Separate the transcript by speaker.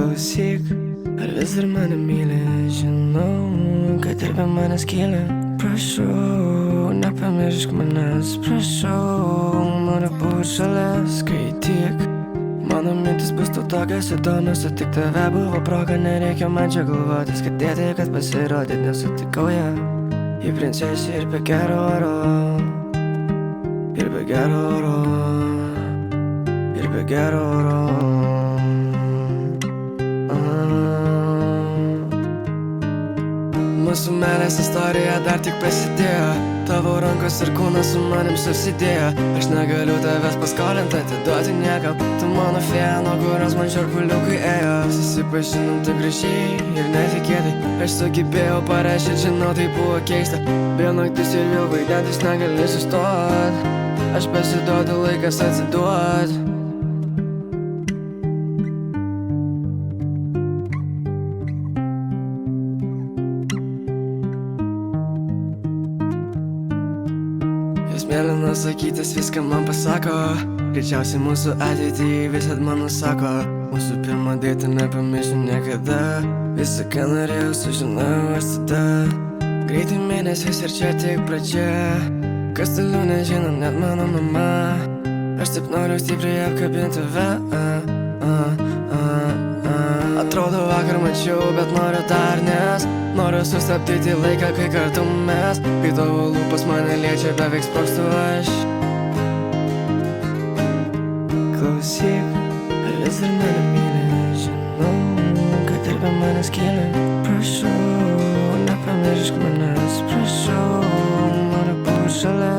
Speaker 1: Klausyk, ar vis dar mane myli? Žinau, kad ir be manęs kyli. Prašau, nepamiršk manęs. Prašau, noriu būt šalia. Skaityk, mano mintis bus tau tokios įdomios. Sutik tave buvo proga, nereikia man čia galvotis. Skadėti, kad pasirodyt nesutikau ją. Ji princesė ir be gero oro. Ir be gero oro. Ir be gero oro. Mūsų meilės istorija dar tik prasidėjo. Tavo rankos ir kūnas su manim susidėjo. Aš negaliu tavęs paskolinti, atiduoti niekam. Tu mano fėja, nuo kurios man šiurpuliukai ėjo. Susipažinom taip gražiai ir netikėtai. Aš sugebėjau parašyti, žinau, tai buvo keista. Vėl naktis ir vėl vaidentis negali sustot. Aš pasiduodu, laikas atsiduot. Jos mėlynas sakytis viską man pasako. Greičiausiai mūsų ateitį visad man nusako. Mūsų pirmą deitą nepamiršiu niekada. Visą, ką norėjau, sužinojau aš tada. Greitai mėnesiais ir čia tik pradžia. Kas toliau nežino, net mano mama. Aš taip noriu stipriai apkabinti tave. Atrodo vakar mačiau, bet noriu dar, nes noriu sustabdyti laiką, kai kartu mes. Kai tavo lūpas mane liečia, beveik sprogstu aš. Klausyk, ar vis dar mane myli? Žinau, kad ir be manęs kyli. Prašau, nepamiršk manęs. Prašau, noriu būt šalia.